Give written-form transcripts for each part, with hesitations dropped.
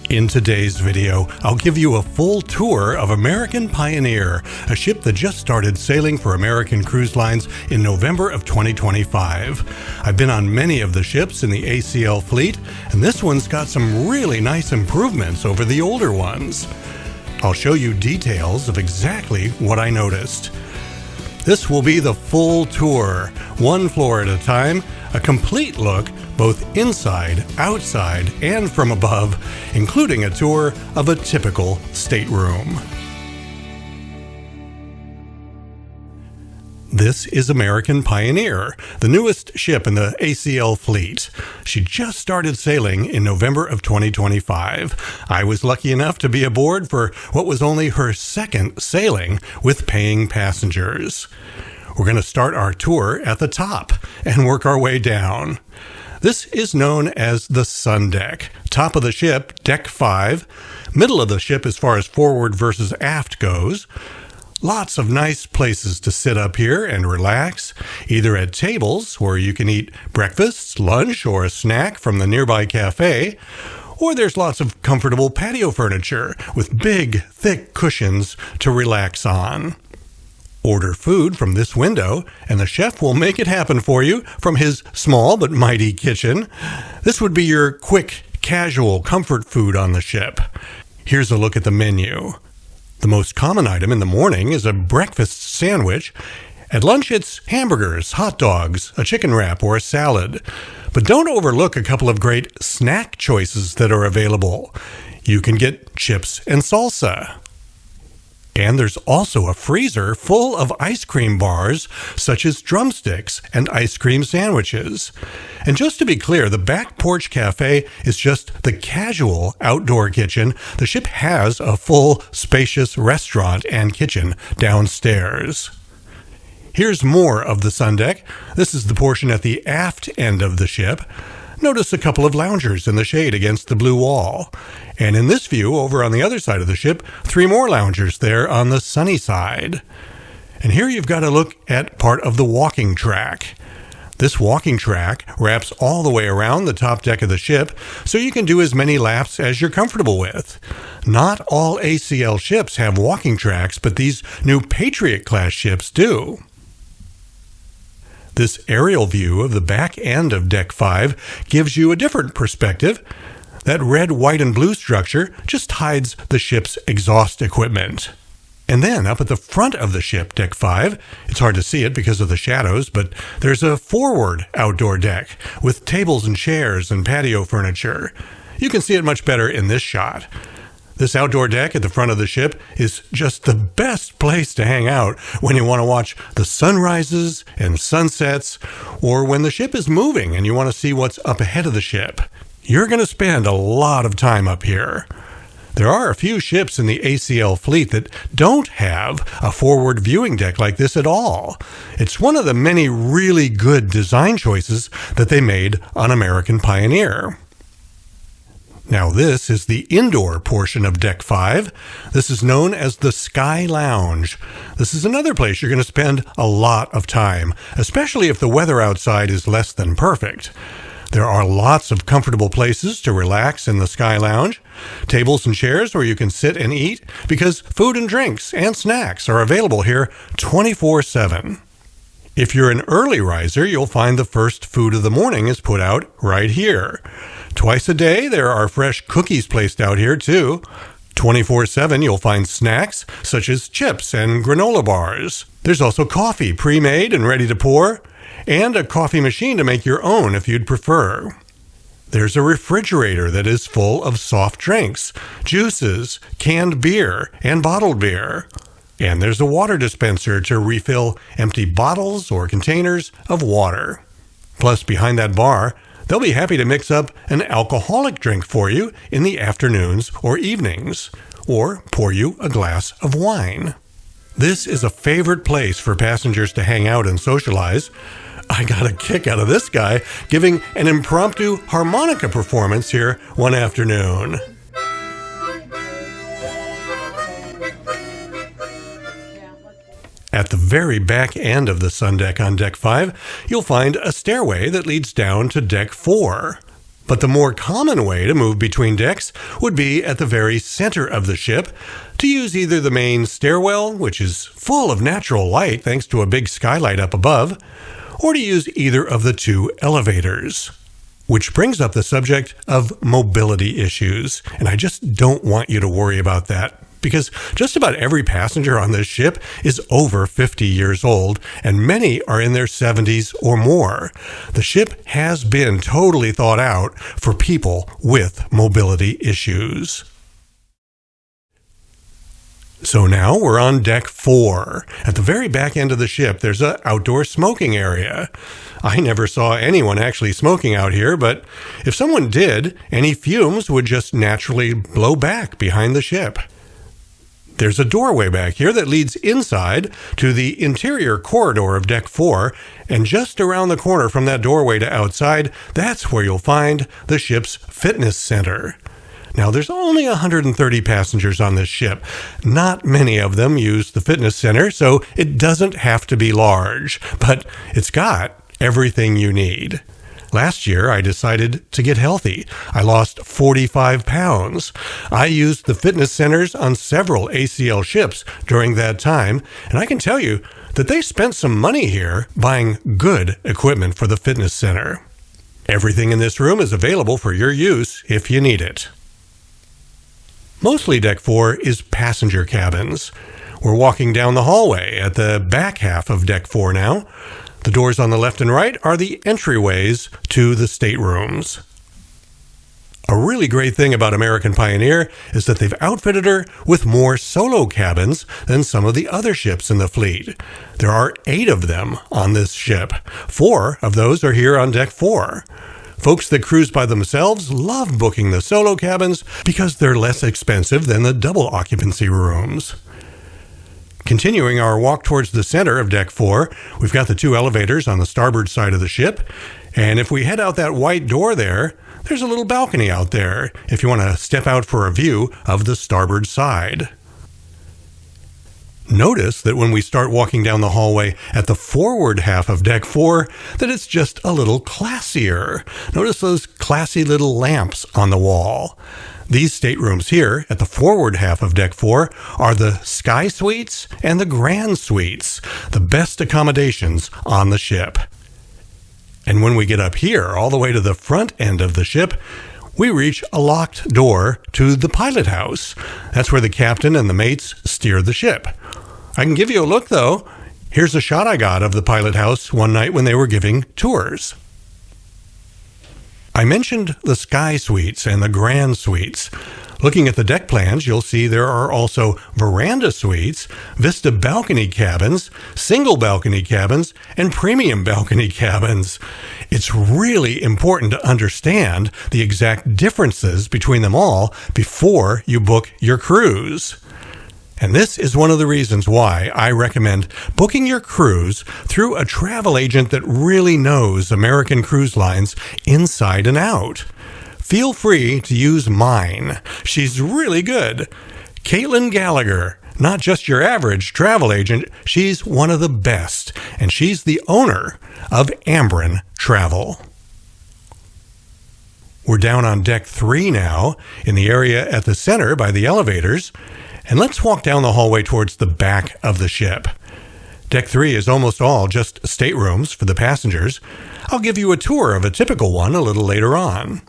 In today's video, I'll give you a full tour of American Pioneer, a ship that just started sailing for American Cruise Lines in November of 2025. I've been on many of the ships in the ACL fleet, and this one's got some really nice improvements over the older ones. I'll show you details of exactly what I noticed. This will be the full tour, one floor at a time, a complete look both inside, outside, and from above, including a tour of a typical stateroom. This is American Pioneer, the newest ship in the ACL fleet. She just started sailing in November of 2025. I was lucky enough to be aboard for what was only her second sailing with paying passengers. We're going to start our tour at the top and work our way down. This is known as the sun deck. Top of the ship, deck 5. Middle of the ship as far as forward versus aft goes. Lots of nice places to sit up here and relax, either at tables where you can eat breakfast, lunch, or a snack from the nearby cafe, or there's lots of comfortable patio furniture with big, thick cushions to relax on. Order food from this window, and the chef will make it happen for you from his small but mighty kitchen. This would be your quick, casual comfort food on the ship. Here's a look at the menu. The most common item in the morning is a breakfast sandwich. At lunch, it's hamburgers, hot dogs, a chicken wrap, or a salad. But don't overlook a couple of great snack choices that are available. You can get chips and salsa. And there's also a freezer full of ice cream bars, such as drumsticks and ice cream sandwiches. And just to be clear, the back Porch Café is just the casual outdoor kitchen. The ship has a full, spacious restaurant and kitchen downstairs. Here's more of the sun deck. This is the portion at the aft end of the ship. Notice a couple of loungers in the shade against the blue wall. And in this view, over on the other side of the ship, 3 more loungers there on the sunny side. And here you've got a look at part of the walking track. This walking track wraps all the way around the top deck of the ship, so you can do as many laps as you're comfortable with. Not all ACL ships have walking tracks, but these new Patriot-class ships do. This aerial view of the back end of Deck 5 gives you a different perspective. That red, white, and blue structure just hides the ship's exhaust equipment. And then up at the front of the ship, Deck 5, it's hard to see it because of the shadows, but there's a forward outdoor deck with tables and chairs and patio furniture. You can see it much better in this shot. This outdoor deck at the front of the ship is just the best place to hang out when you want to watch the sunrises and sunsets, or when the ship is moving and you want to see what's up ahead of the ship. You're going to spend a lot of time up here. There are a few ships in the ACL fleet that don't have a forward viewing deck like this at all. It's one of the many really good design choices that they made on American Pioneer. Now this is the indoor portion of Deck 5. This is known as the Sky Lounge. This is another place you're going to spend a lot of time, especially if the weather outside is less than perfect. There are lots of comfortable places to relax in the Sky Lounge, tables and chairs where you can sit and eat, because food and drinks and snacks are available here 24/7. If you're an early riser, you'll find the first food of the morning is put out right here. Twice a day, there are fresh cookies placed out here, too. 24/7, you'll find snacks, such as chips and granola bars. There's also coffee, pre-made and ready to pour, and a coffee machine to make your own if you'd prefer. There's a refrigerator that is full of soft drinks, juices, canned beer, and bottled beer. And there's a water dispenser to refill empty bottles or containers of water. Plus, behind that bar, they'll be happy to mix up an alcoholic drink for you in the afternoons or evenings, or pour you a glass of wine. This is a favorite place for passengers to hang out and socialize. I got a kick out of this guy giving an impromptu harmonica performance here one afternoon. At the very back end of the sun deck on Deck 5, you'll find a stairway that leads down to Deck 4. But the more common way to move between decks would be at the very center of the ship, to use either the main stairwell, which is full of natural light thanks to a big skylight up above, or to use either of the two elevators. Which brings up the subject of mobility issues, and I just don't want you to worry about that, because just about every passenger on this ship is over 50 years old, and many are in their 70s or more. The ship has been totally thought out for people with mobility issues. So now we're on deck 4. At the very back end of the ship, there's an outdoor smoking area. I never saw anyone actually smoking out here, but if someone did, any fumes would just naturally blow back behind the ship. There's a doorway back here that leads inside to the interior corridor of deck 4, and just around the corner from that doorway to outside, that's where you'll find the ship's fitness center. Now, there's only 130 passengers on this ship. Not many of them use the fitness center, so it doesn't have to be large, but it's got everything you need. Last year, I decided to get healthy. I lost 45 pounds. I used the fitness centers on several ACL ships during that time, and I can tell you that they spent some money here buying good equipment for the fitness center. Everything in this room is available for your use if you need it. Mostly deck 4 is passenger cabins. We're walking down the hallway at the back half of deck 4 now. The doors on the left and right are the entryways to the staterooms. A really great thing about American Pioneer is that they've outfitted her with more solo cabins than some of the other ships in the fleet. There are 8 of them on this ship. 4 of those are here on deck 4. Folks that cruise by themselves love booking the solo cabins because they're less expensive than the double occupancy rooms. Continuing our walk towards the center of deck 4, we've got the 2 elevators on the starboard side of the ship, and if we head out that white door there's a little balcony out there if you want to step out for a view of the starboard side. Notice that when we start walking down the hallway at the forward half of deck 4, that it's just a little classier. Notice those classy little lamps on the wall. These staterooms here at the forward half of deck 4 are the Sky Suites and the Grand Suites, the best accommodations on the ship. And when we get up here, all the way to the front end of the ship, we reach a locked door to the pilot house. That's where the captain and the mates steer the ship. I can give you a look, though. Here's a shot I got of the pilot house one night when they were giving tours. I mentioned the Sky Suites and the Grand Suites. Looking at the deck plans, you'll see there are also veranda suites, vista balcony cabins, single balcony cabins, and premium balcony cabins. It's really important to understand the exact differences between them all before you book your cruise. And this is one of the reasons why I recommend booking your cruise through a travel agent that really knows American Cruise Lines inside and out. Feel free to use mine. She's really good. Caitlin Gallagher, not just your average travel agent, she's one of the best, and she's the owner of Ambren Travel. We're down on deck 3 now, in the area at the center by the elevators, and let's walk down the hallway towards the back of the ship. Deck 3 is almost all just staterooms for the passengers. I'll give you a tour of a typical one a little later on.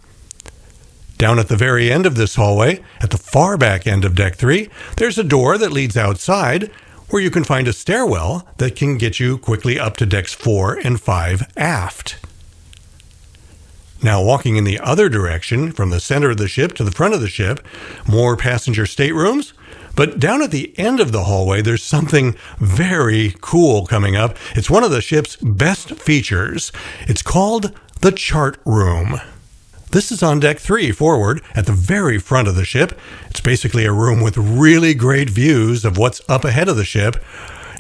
Down at the very end of this hallway, at the far back end of deck 3, there's a door that leads outside where you can find a stairwell that can get you quickly up to decks 4 and 5 aft. Now walking in the other direction, from the center of the ship to the front of the ship, more passenger staterooms. But down at the end of the hallway, there's something very cool coming up. It's one of the ship's best features. It's called the chart room. This is on deck 3 forward at the very front of the ship. It's basically a room with really great views of what's up ahead of the ship.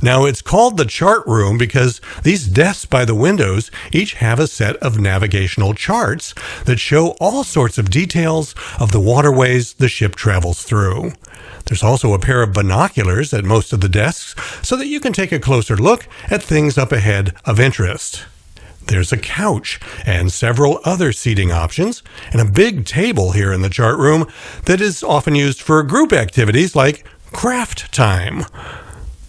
Now, it's called the chart room because these desks by the windows each have a set of navigational charts that show all sorts of details of the waterways the ship travels through. There's also a pair of binoculars at most of the desks so that you can take a closer look at things up ahead of interest. There's a couch and several other seating options, and a big table here in the chart room that is often used for group activities like craft time.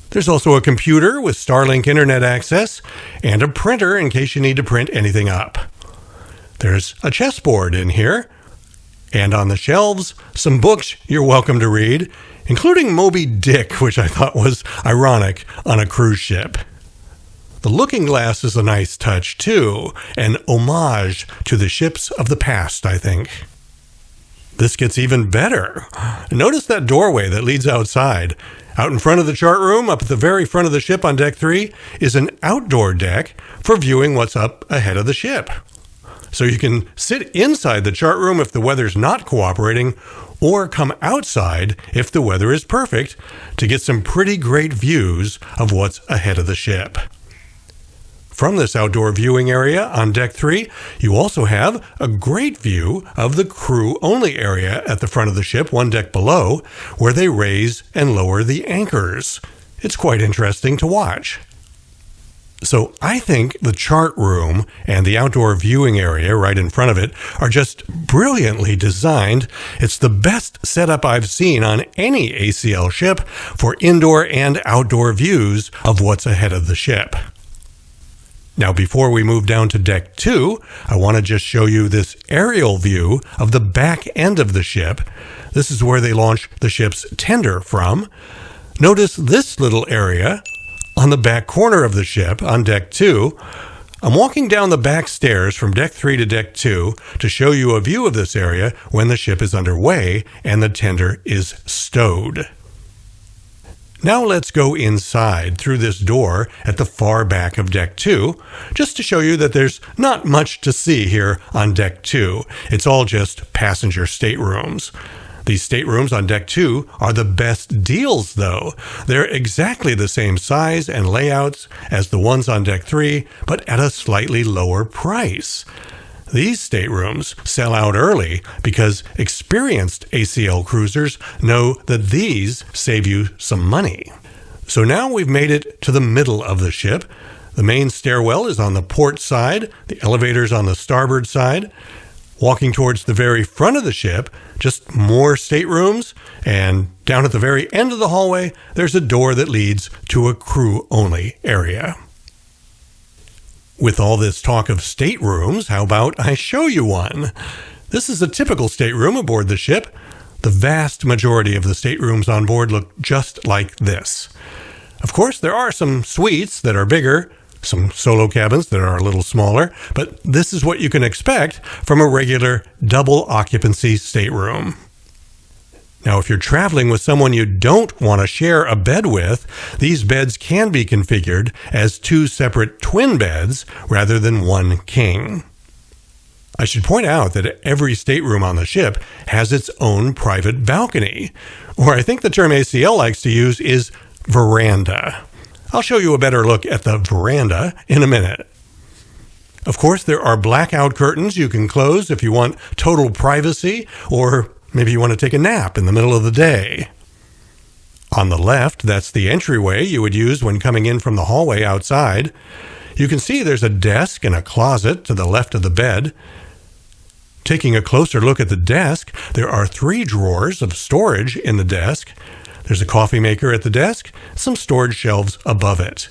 There's also a computer with Starlink internet access and a printer in case you need to print anything up. There's a chessboard in here, and on the shelves, some books you're welcome to read, including Moby Dick, which I thought was ironic on a cruise ship. The looking glass is a nice touch, too, an homage to the ships of the past, I think. This gets even better. Notice that doorway that leads outside. Out in front of the chart room, up at the very front of the ship on deck 3, is an outdoor deck for viewing what's up ahead of the ship. So you can sit inside the chart room if the weather's not cooperating, or come outside if the weather is perfect to get some pretty great views of what's ahead of the ship. From this outdoor viewing area on deck 3, you also have a great view of the crew-only area at the front of the ship, one deck below, where they raise and lower the anchors. It's quite interesting to watch. So I think the chart room and the outdoor viewing area right in front of it are just brilliantly designed. It's the best setup I've seen on any ACL ship for indoor and outdoor views of what's ahead of the ship. Now, before we move down to deck 2, I want to just show you this aerial view of the back end of the ship. This is where they launch the ship's tender from. Notice this little area on the back corner of the ship on deck 2. I'm walking down the back stairs from deck 3 to deck 2 to show you a view of this area when the ship is underway and the tender is stowed. Now let's go inside through this door at the far back of deck 2, just to show you that there's not much to see here on deck 2. It's all just passenger staterooms. These staterooms on deck 2 are the best deals, though. They're exactly the same size and layouts as the ones on deck 3, but at a slightly lower price. These staterooms sell out early because experienced ACL cruisers know that these save you some money. So now we've made it to the middle of the ship. The main stairwell is on the port side, the elevator's on the starboard side. Walking towards the very front of the ship, just more staterooms, and down at the very end of the hallway, there's a door that leads to a crew-only area. With all this talk of staterooms, how about I show you one? This is a typical stateroom aboard the ship. The vast majority of the staterooms on board look just like this. Of course, there are some suites that are bigger, some solo cabins that are a little smaller, but this is what you can expect from a regular double occupancy stateroom. Now, if you're traveling with someone you don't want to share a bed with, these beds can be configured as 2 separate twin beds rather than one king. I should point out that every stateroom on the ship has its own private balcony, or I think the term ACL likes to use is veranda. I'll show you a better look at the veranda in a minute. Of course, there are blackout curtains you can close if you want total privacy, or maybe you want to take a nap in the middle of the day. On the left, that's the entryway you would use when coming in from the hallway outside. You can see there's a desk and a closet to the left of the bed. Taking a closer look at the desk, there are 3 drawers of storage in the desk. There's a coffee maker at the desk, some storage shelves above it.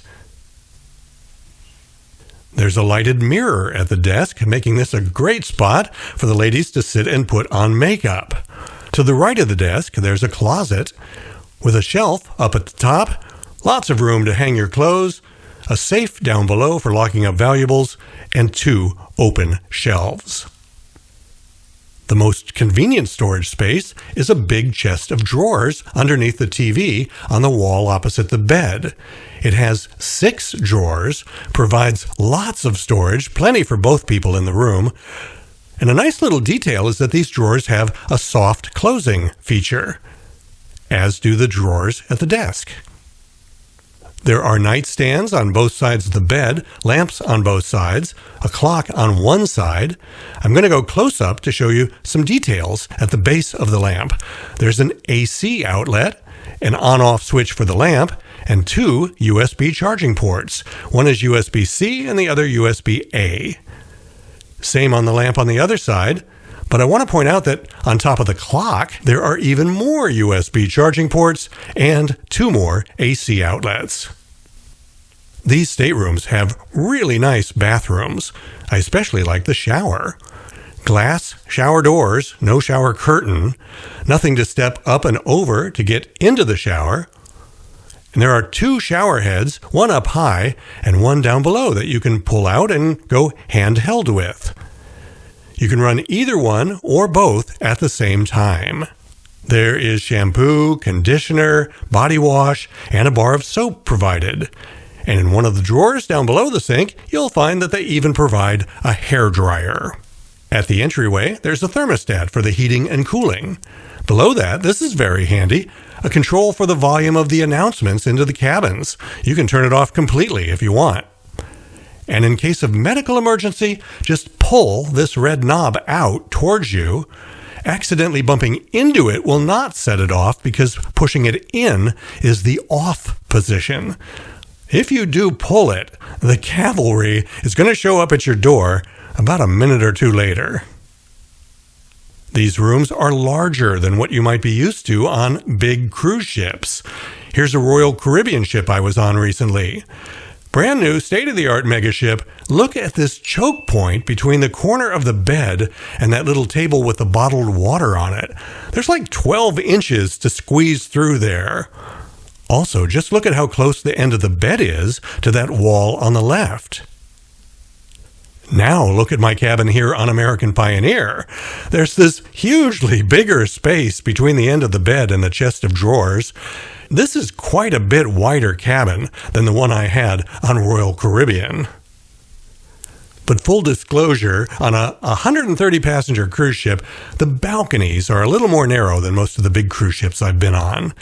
There's a lighted mirror at the desk, making this a great spot for the ladies to sit and put on makeup. To the right of the desk, there's a closet with a shelf up at the top, lots of room to hang your clothes, a safe down below for locking up valuables, and 2 open shelves. The most convenient storage space is a big chest of drawers underneath the TV on the wall opposite the bed. It has 6 drawers, provides lots of storage, plenty for both people in the room. And a nice little detail is that these drawers have a soft closing feature, as do the drawers at the desk. There are nightstands on both sides of the bed, lamps on both sides, a clock on one side. I'm going to go close up to show you some details at the base of the lamp. There's an AC outlet, an on-off switch for the lamp, and 2 USB charging ports. One is USB-C and the other USB-A. Same on the lamp on the other side. But I want to point out that on top of the clock, there are even more USB charging ports and 2 more AC outlets. These staterooms have really nice bathrooms. I especially like the shower. Glass shower doors, no shower curtain, nothing to step up and over to get into the shower. And there are 2 shower heads, one up high and one down below that you can pull out and go handheld with. You can run either one or both at the same time. There is shampoo, conditioner, body wash, and a bar of soap provided. And in one of the drawers down below the sink, you'll find that they even provide a hairdryer. At the entryway, there's a thermostat for the heating and cooling. Below that, this is very handy, a control for the volume of the announcements into the cabins. You can turn it off completely if you want. And in case of medical emergency, just pull this red knob out towards you. Accidentally bumping into it will not set it off because pushing it in is the off position. If you do pull it, the cavalry is going to show up at your door about a minute or 2 later. These rooms are larger than what you might be used to on big cruise ships. Here's a Royal Caribbean ship I was on recently. Brand new, state-of-the-art megaship. Look at this choke point between the corner of the bed and that little table with the bottled water on it. There's like 12 inches to squeeze through there. Also, just look at how close the end of the bed is to that wall on the left. Now look at my cabin here on American Pioneer. There's this hugely bigger space between the end of the bed and the chest of drawers. This is quite a bit wider cabin than the one I had on Royal Caribbean. But full disclosure, on a 130-passenger cruise ship, the balconies are a little more narrow than most of the big cruise ships I've been on.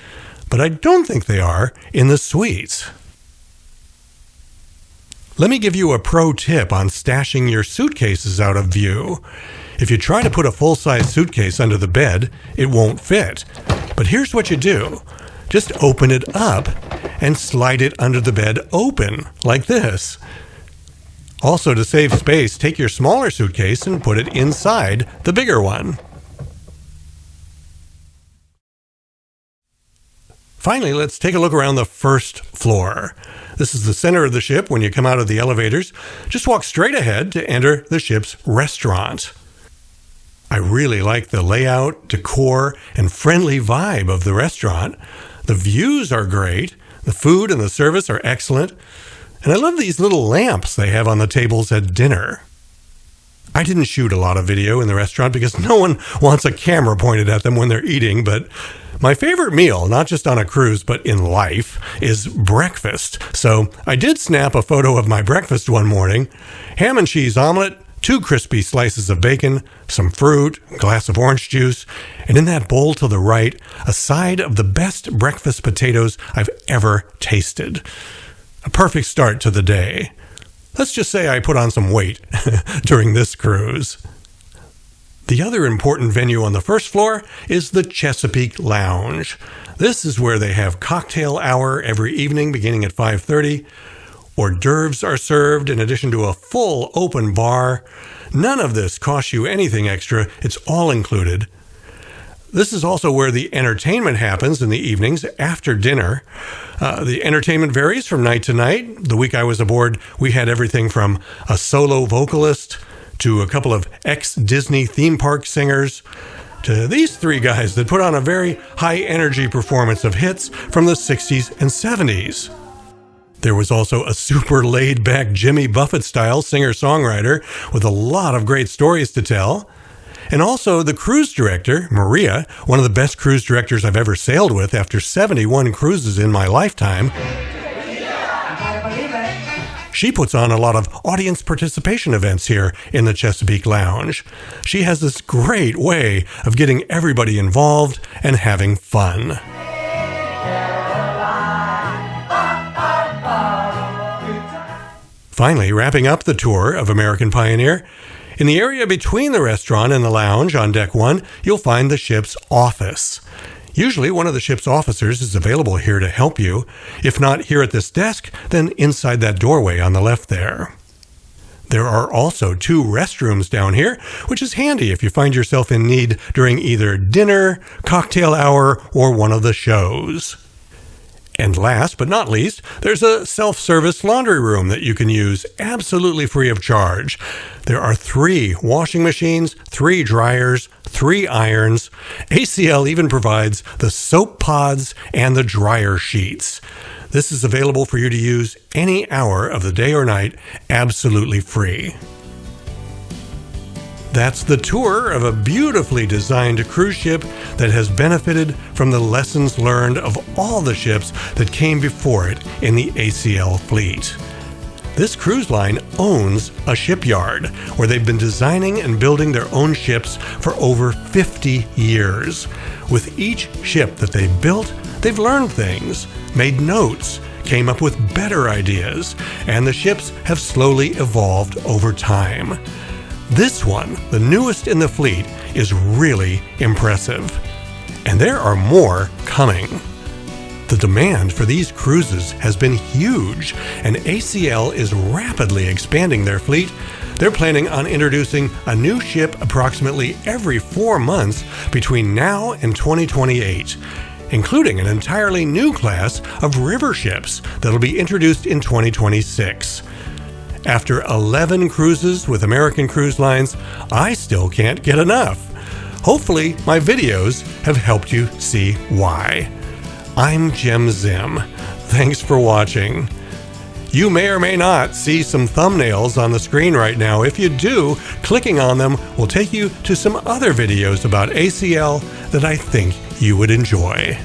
But I don't think they are in the suites. Let me give you a pro tip on stashing your suitcases out of view. If you try to put a full-size suitcase under the bed, it won't fit. But here's what you do. Just open it up and slide it under the bed open, like this. Also, to save space, take your smaller suitcase and put it inside the bigger one. Finally, let's take a look around the first floor. This is the center of the ship when you come out of the elevators. Just walk straight ahead to enter the ship's restaurant. I really like the layout, decor, and friendly vibe of the restaurant. The views are great, the food and the service are excellent, and I love these little lamps they have on the tables at dinner. I didn't shoot a lot of video in the restaurant because no one wants a camera pointed at them when they're eating, but my favorite meal, not just on a cruise but in life, is breakfast. So I did snap a photo of my breakfast one morning. Ham and cheese omelet, 2 crispy slices of bacon, some fruit, a glass of orange juice, and in that bowl to the right, a side of the best breakfast potatoes I've ever tasted. A perfect start to the day. Let's just say I put on some weight during this cruise. The other important venue on the first floor is the Chesapeake Lounge. This is where they have cocktail hour every evening beginning at 5:30. Hors d'oeuvres are served in addition to a full open bar. None of this costs you anything extra. It's all included. This is also where the entertainment happens in the evenings after dinner. The entertainment varies from night to night. The week I was aboard, we had everything from a solo vocalist to a couple of ex-Disney theme park singers to these 3 guys that put on a very high-energy performance of hits from the 60s and 70s. There was also a super laid-back Jimmy Buffett-style singer-songwriter with a lot of great stories to tell. And also the cruise director, Maria, one of the best cruise directors I've ever sailed with after 71 cruises in my lifetime. She puts on a lot of audience participation events here in the Chesapeake Lounge. She has this great way of getting everybody involved and having fun. Finally, wrapping up the tour of American Pioneer, in the area between the restaurant and the lounge on Deck 1, you'll find the ship's office. Usually, one of the ship's officers is available here to help you. If not here at this desk, then inside that doorway on the left there. There are also 2 restrooms down here, which is handy if you find yourself in need during either dinner, cocktail hour, or one of the shows. And last but not least, there's a self-service laundry room that you can use absolutely free of charge. There are 3 washing machines, 3 dryers, 3 irons. ACL even provides the soap pods and the dryer sheets. This is available for you to use any hour of the day or night, absolutely free. That's the tour of a beautifully designed cruise ship that has benefited from the lessons learned of all the ships that came before it in the ACL fleet. This cruise line owns a shipyard where they've been designing and building their own ships for over 50 years. With each ship that they've built, they've learned things, made notes, came up with better ideas, and the ships have slowly evolved over time. This one, the newest in the fleet, is really impressive. And there are more coming. The demand for these cruises has been huge, and ACL is rapidly expanding their fleet. They're planning on introducing a new ship approximately every 4 months between now and 2028, including an entirely new class of river ships that'll be introduced in 2026. After 11 cruises with American Cruise Lines, I still can't get enough. Hopefully, my videos have helped you see why. I'm Jim Zim. Thanks for watching. You may or may not see some thumbnails on the screen right now. If you do, clicking on them will take you to some other videos about ACL that I think you would enjoy.